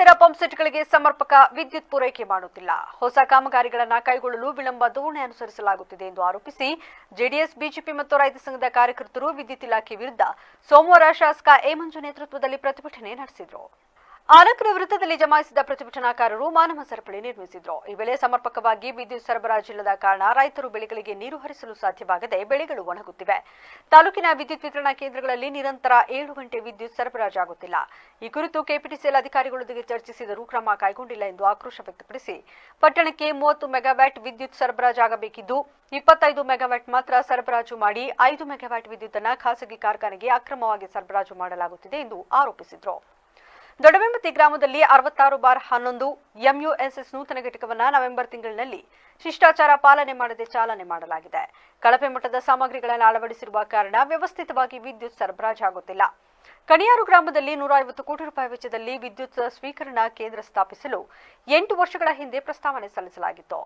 ರೈತರ ಪಂಪ್ಸೆಟ್ಗಳಿಗೆ ಸಮರ್ಪಕ ವಿದ್ಯುತ್ ಪೂರೈಕೆ ಮಾಡುತ್ತಿಲ್ಲ. ಹೊಸ ಕಾಮಗಾರಿಗಳನ್ನು ಕೈಗೊಳ್ಳಲು ವಿಳಂಬ ಧೋರಣೆ ಅನುಸರಿಸಲಾಗುತ್ತಿದೆ ಎಂದು ಆರೋಪಿಸಿ ಜೆಡಿಎಸ್, ಬಿಜೆಪಿ ಮತ್ತು ರೈತ ಸಂಘದ ಕಾರ್ಯಕರ್ತರು ವಿದ್ಯುತ್ ಇಲಾಖೆ ವಿರುದ್ಧ ಸೋಮವಾರ ಶಾಸಕ ಎ ಮಂಜು ನೇತೃತ್ವದಲ್ಲಿ ಪ್ರತಿಭಟನೆ ನಡೆಸಿದರು. ಆನಕರ ವೃತ್ತದಲ್ಲಿ ಜಮಾಯಿಸಿದ ಪ್ರತಿಭಟನಾಕಾರರು ಮಾನವ ಸರಪಳಿ ನಿರ್ಮಿಸಿದರು. ಈ ವೇಳೆ ಸಮರ್ಪಕವಾಗಿ ವಿದ್ಯುತ್ ಸರಬರಾಜಿಲ್ಲದ ಕಾರಣ ರೈತರು ಬೆಳೆಗಳಿಗೆ ನೀರು ಹರಿಸಲು ಸಾಧ್ಯವಾಗದೆ ಬೆಳೆಗಳು ಒಣಗುತ್ತಿವೆ. ತಾಲೂಕಿನ ವಿದ್ಯುತ್ ವಿತರಣಾ ಕೇಂದ್ರಗಳಲ್ಲಿ ನಿರಂತರ 7 ಗಂಟೆ ವಿದ್ಯುತ್ ಸರಬರಾಜಾಗುತ್ತಿಲ್ಲ. ಈ ಕುರಿತು ಕೆಪಿಟಿಸಿಎಲ್ ಅಧಿಕಾರಿಗಳೊಂದಿಗೆ ಚರ್ಚಿಸಿದರೂ ಕ್ರಮ ಕೈಗೊಂಡಿಲ್ಲ ಎಂದು ಆಕ್ರೋಶ ವ್ಯಕ್ತಪಡಿಸಿ ಪಟ್ಟಣಕ್ಕೆ 30 ಮೆಗಾವ್ಯಾಟ್ ವಿದ್ಯುತ್ ಸರಬರಾಜಾಗಬೇಕಿದ್ದು 25 ಮೆಗಾವ್ಯಾಟ್ ಮಾತ್ರ ಸರಬರಾಜು ಮಾಡಿ 5 ಮೆಗಾವ್ಯಾಟ್ ವಿದ್ಯುತ್ ಅನ್ನು ಖಾಸಗಿ ಕಾರ್ಖಾನೆಗೆ ಅಕ್ರಮವಾಗಿ ಸರಬರಾಜು ಮಾಡಲಾಗುತ್ತಿದೆ ಎಂದು ಆರೋಪಿಸಿದರು. ದೊಡ್ಡವೆಂಬತಿ ಗ್ರಾಮದಲ್ಲಿ 66/11 MUSS ನೂತನ ಘಟಕವನ್ನು ನವೆಂಬರ್ ತಿಂಗಳಿನಲ್ಲಿ ಶಿಷ್ಟಾಚಾರ ಪಾಲನೆ ಮಾಡದೆ ಚಾಲನೆ ಮಾಡಲಾಗಿದೆ. ಕಳಪೆ ಮಟ್ಟದ ಸಾಮಗ್ರಿಗಳನ್ನು ಅಳವಡಿಸಿರುವ ಕಾರಣ ವ್ಯವಸ್ಥಿತವಾಗಿ ವಿದ್ಯುತ್ ಸರಬರಾಜಾಗುತ್ತಿಲ್ಲ. ಕಣಿಯಾರು ಗ್ರಾಮದಲ್ಲಿ 150 ಕೋಟಿ ರೂಪಾಯಿ ವೆಚ್ಚದಲ್ಲಿ ವಿದ್ಯುತ್ ಸ್ವೀಕರಣಾ ಕೇಂದ್ರ ಸ್ಥಾಪಿಸಲು 8 ವರ್ಷಗಳ ಹಿಂದೆ ಪ್ರಸ್ತಾವನೆ ಸಲ್ಲಿಸಲಾಗಿತ್ತು.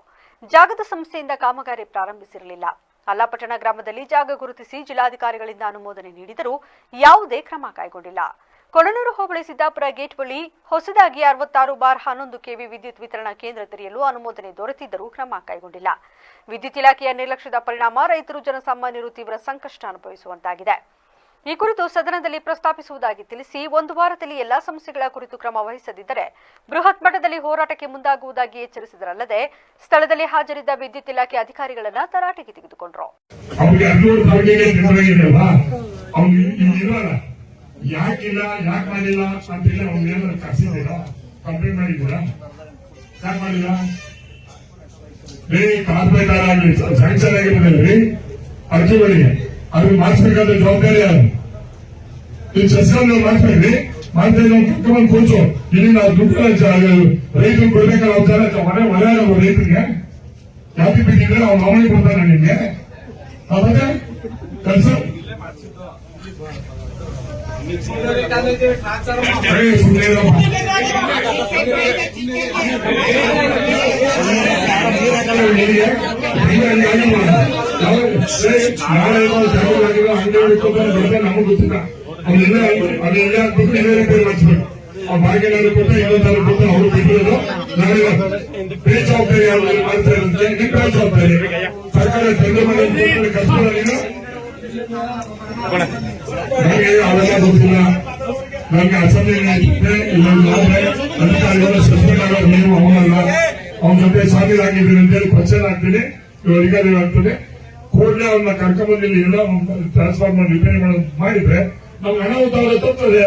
ಜಾಗದ ಸಮಸ್ಯೆಯಿಂದ ಕಾಮಗಾರಿ ಪ್ರಾರಂಭಿಸಿರಲಿಲ್ಲ. ಅಲ್ಲಾಪಟ್ಟಣ ಗ್ರಾಮದಲ್ಲಿ ಜಾಗ ಗುರುತಿಸಿ ಜಿಲ್ಲಾಧಿಕಾರಿಗಳಿಂದ ಅನುಮೋದನೆ ನೀಡಿದರೂ ಯಾವುದೇ ಕ್ರಮ ಕೈಗೊಂಡಿಲ್ಲ. ಕೊಣನೂರು ಹೋಬಳಿ ಸಿದ್ದಾಪುರ ಗೇಟ್ ಬಳಿ ಹೊಸದಾಗಿ 66/11 ಕೆವಿ ವಿದ್ಯುತ್ ವಿತರಣಾ ಕೇಂದ್ರ ತೆರೆಯಲು ಅನುಮೋದನೆ ದೊರೆತಿದ್ದರೂ ಕ್ರಮ ಕೈಗೊಂಡಿಲ್ಲ. ವಿದ್ಯುತ್ ಇಲಾಖೆಯ ನಿರ್ಲಕ್ಷ್ಯದ ಪರಿಣಾಮ ರೈತರು, ಜನಸಾಮಾನ್ಯರು ತೀವ್ರ ಸಂಕಷ್ಟ ಅನುಭವಿಸುವಂತಾಗಿದೆ. ಈ ಕುರಿತು ಸದನದಲ್ಲಿ ಪ್ರಸ್ತಾಪಿಸುವುದಾಗಿ ತಿಳಿಸಿ 1 ವಾರದಲ್ಲಿ ಎಲ್ಲಾ ಸಮಸ್ಯೆಗಳ ಕುರಿತು ಕ್ರಮ ವಹಿಸದಿದ್ದರೆ ಬೃಹತ್ ಮಟ್ಟದಲ್ಲಿ ಹೋರಾಟಕ್ಕೆ ಮುಂದಾಗುವುದಾಗಿ ಎಚ್ಚರಿಸಿದರಲ್ಲದೆ ಸ್ಥಳದಲ್ಲಿ ಹಾಜರಿದ್ದ ವಿದ್ಯುತ್ ಇಲಾಖೆ ಅಧಿಕಾರಿಗಳನ್ನು ತರಾಟೆಗೆ ತೆಗೆದುಕೊಂಡರು. ಯಾಕಿಲ್ಲ, ಯಾಕೆ ಮಾಡಿಲ್ಲ ಅಂತೇಳಿ ಅವ್ರು ಏನಾದ್ರು ಕರ್ಸಿದ್ದೀರಾ, ಕಂಪ್ಲೇಂಟ್ ಮಾಡಿದ್ದೀರಾ? ಯಾಕೆ ಮಾಡಿಲ್ಲ? ಕಾರ್ಪೊರೇಟರ್ ಆಗಲಿ ಸ್ಯಾಂಕ್ಷನ್ ಆಗಿರೋದ್ರಿ ಅರ್ಜಿಗಳಿಗೆ ಅದ್ರ ಮಾಡಿಸ್ಬೇಕಾದ್ರೆ ಜವಾಬ್ದಾರಿ ಯಾರು? ಈ ಸಸ್ಕಲ್ ಮಾಡಿಸ್ಬೇಕ್ರಿ, ಮಾಡಿದ್ರೆ ನಾವು ಕರ್ಕೊಂಡ್ಬಂದು ಕೂರ್ಸು. ಇಲ್ಲಿ ನಾವು ದುಡ್ಡು ರೈತರು ಕೊಡ್ಬೇಕಲ್ಲ ಹೊರೆ ರೈತರಿಗೆ ಜಾತಿ ಬಿಟ್ಟಿದ್ರೆ ಅವ್ರು ಮಾಮೂಲಿ ಕೊಡ್ತಾನೆ ನಿಮ್ಗೆ. ಆಮೇಲೆ ಕೆಲಸ ನಮಗ್ ಗೊತ್ತಿಲ್ಲ. ಅದೆಲ್ಲ ಮಾಡಿಸ್ಬೇಕು. ಅವ್ರು ಬಾಗಿಲಾದ್ರು ಕೊಟ್ಟ ಇನ್ನೊಂದಾದ್ರು ಕೊಟ್ಟ ಅವರು ಬಿಟ್ಟಿರೋದು ಬೇಜವಾಬ್ದಾರಿ ಮಾಡ್ತಾ ಇರುತ್ತೆ. ನಿಮ್ಮ ಜವಾಬ್ದಾರಿ ಸರ್ಕಾರ ಚಂದ್ರಮಂಡಲ ಕರ್ಸ್ಕೊಳ್ಳೋದೇನು ನನಗೆ ಅವೆಲ್ಲ ಗೊತ್ತಿಲ್ಲ. ನನಗೆ ಅಸೆಂಬ್ಲಿ ಇಲ್ಲಂದ್ರೆ ಅಧಿಕಾರಿಗಳು ಸಸ್ಪೆಂಡ್ ಆಗೋದು ನೀವು ಅವನಲ್ಲ. ಅವನ ಜೊತೆ ಶಾಮೀಲಾಗಿದ್ದೀನಿ ಅಂತೇಳಿ ಕ್ವಶನ್ ಆಗ್ತೀನಿ, ಅಧಿಕಾರಿಗಳು ಆಗ್ತದೆ. ಕೂಡಲೇ ಅವನ್ನ ಕರ್ಕೊಂಡ್ಬಂದು ಎಲ್ಲ ಟ್ರಾನ್ಸ್ಫಾರ್ಮರ್ ರಿಪೇರಿ ಮಾಡಿದ್ರೆ ನಮ್ಗೆ ಅನಾಹುತ ತಪ್ಪದೆ.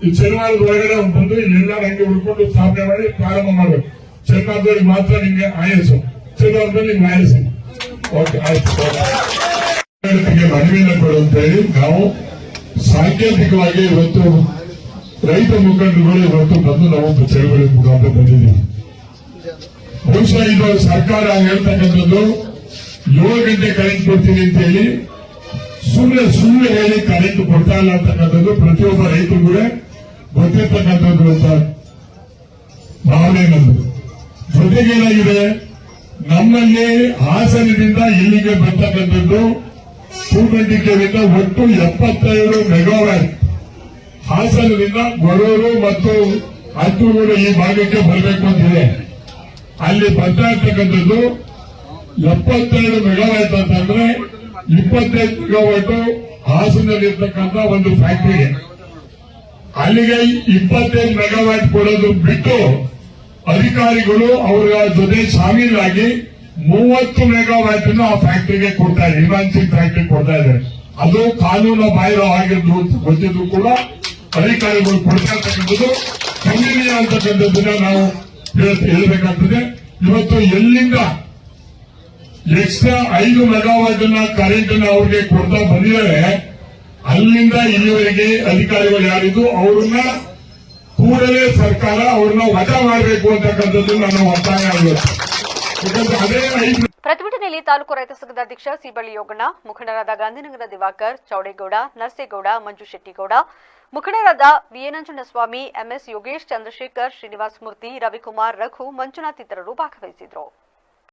ಈ ಶನಿವಾರದ ಒಳಗಡೆ ಅವ್ನು ಬಂದು ಇಲ್ಲೆಲ್ಲ ನಂಗೆ ಉಳ್ಕೊಂಡು ಸ್ಥಾಪನೆ ಮಾಡಿ ಪ್ರಾರಂಭ ಮಾಡಬೇಕು. ಶನಿವಾರದವರಿಗೆ ಮಾತ್ರ ನಿಮ್ಗೆ ಆಯಸ್ಸು, ಶನಿವಾರದಲ್ಲಿ ನಿಮ್ಗೆ ಆಯಸ್ಸು. ಓಕೆ, ಆಯ್ತು. ಮನವಿಯನ್ನು ಕೊಡುವಂತ ಹೇಳಿ ನಾವು ಸಾಂಕೇತಿಕವಾಗಿ ಇವತ್ತು ರೈತ ಮುಖಂಡರುಗಳು ಇವತ್ತು ಬಂದು ನಾವು ಚಳವಳಿ ಮುಖಾಂತರ ಬಂದಿದ್ದೀವಿ. ಬಹುಶಃ ಇದು ಸರ್ಕಾರ ಹೇಳ್ತಕ್ಕಂಥದ್ದು 7 ಗಂಟೆ ಕರೆಂಟ್ ಕೊಡ್ತೀನಿ ಅಂತ ಹೇಳಿ ಸುಳ್ಳು ಹೇಳಿ ಕರೆಂಟ್ ಕೊಡ್ತಾ ಇಲ್ಲ ಅಂತಕ್ಕಂಥದ್ದು ಪ್ರತಿಯೊಬ್ಬ ರೈತರು ಕೂಡ ಗೊತ್ತಿರ್ತಕ್ಕಂಥದ್ದು ಅಂತ ಭಾವನೆ ನಮ್ಮದು. ಜೊತೆಗೇನಾಗಿದೆ, ನಮ್ಮಲ್ಲಿ ಹಾಸನದಿಂದ ಇಲ್ಲಿಗೆ ಬರ್ತಕ್ಕಂಥದ್ದು 220 ಕೆವಿಯಿಂದ ಒಟ್ಟು 72 ಮೆಗಾವ್ಯಾಟ್ ಹಾಸನದಿಂದ ಗೊರೂರು ಮತ್ತು ಹತ್ತೂರು ಈ ಭಾಗಕ್ಕೆ ಬರಬೇಕು ಅಂತಿದೆ. ಅಲ್ಲಿ ಬರ್ತಾ ಇರ್ತಕ್ಕಂಥದ್ದು 72 ಮೆಗಾವ್ಯಾಟ್ ಅಂತಂದ್ರೆ 25 ಮೆಗಾವ್ಯಾಟ್ ಹಾಸನದಲ್ಲಿರ್ತಕ್ಕಂಥ ಒಂದು ಫ್ಯಾಕ್ಟರಿಗೆ. ಅಲ್ಲಿಗೆ 25 ಮೆಗಾವ್ಯಾಟ್ ಕೊಡೋದು ಬಿಟ್ಟು ಅಧಿಕಾರಿಗಳು ಅವರ ಜೊತೆ ಶಾಮೀಲಾಗಿ 30 ಮೆಗಾವ್ಯಾಟ್ ಆ ಫ್ಯಾಕ್ಟರಿಗೆ ಕೊಡ್ತಾ ಇದೆ, ಹಿಮಾನ್ಸಿಂಗ್ ಫ್ಯಾಕ್ಟರಿ ಕೊಡ್ತಾ ಇದ್ದಾರೆ. ಅದು ಕಾನೂನು ಬಾಹಿರ ಆಗಿದ್ದು ಗೊತ್ತಿದ್ರು ಕೂಡ ಅಧಿಕಾರಿಗಳು ಕೊಡ್ತಾ ಇರ್ತಕ್ಕಂಥದ್ದು ಖಂಡನೀಯ ಅಂತಕ್ಕಂಥದ್ದನ್ನ ನಾವು ಹೇಳಬೇಕಾಗ್ತದೆ. ಇವತ್ತು ಎಲ್ಲಿಂದ ಎಕ್ಸ್ಟ್ರಾ 5 ಮೆಗಾವ್ಯಾಟ್ ಕರೆಂಟ್ ಅವ್ರಿಗೆ ಕೊಡ್ತಾ ಬಂದಿದ್ದಾರೆ, ಅಲ್ಲಿಂದ ಇಲ್ಲಿವರೆಗೆ ಅಧಿಕಾರಿಗಳು ಯಾರಿದ್ದು ಅವರನ್ನ ಕೂಡಲೇ ಸರ್ಕಾರ ಅವ್ರನ್ನ ವಜಾ ಮಾಡಬೇಕು ಅಂತಕ್ಕಂಥದ್ದನ್ನ ನಾವು ಒತ್ತಾಯ ಆಗಬೇಕು. ಪ್ರತಿಭಟನೆಯಲ್ಲಿ ತಾಲೂಕು ರೈತ ಸಂಘದ ಅಧ್ಯಕ್ಷ ಸಿಬಳ್ಳಿ ಯೋಗಣ್ಣ, ಮುಖಂಡರಾದ ಗಾಂಧಿನಗರ ದಿವಾಕರ್, ಚೌಡೇಗೌಡ, ನರಸೇಗೌಡ, ಮಂಜು ಶೆಟ್ಟಿಗೌಡ, ಮುಖಂಡರಾದ ವಿಎ ನಂಜುಂಡಸ್ವಾಮಿ, ಎಂಎಸ್ ಯೋಗೇಶ್, ಚಂದ್ರಶೇಖರ್, ಶ್ರೀನಿವಾಸ ಮೂರ್ತಿ, ರವಿಕುಮಾರ್, ರಘು, ಮಂಜುನಾಥ್ ಇತರರು ಭಾಗವಹಿಸಿದರು.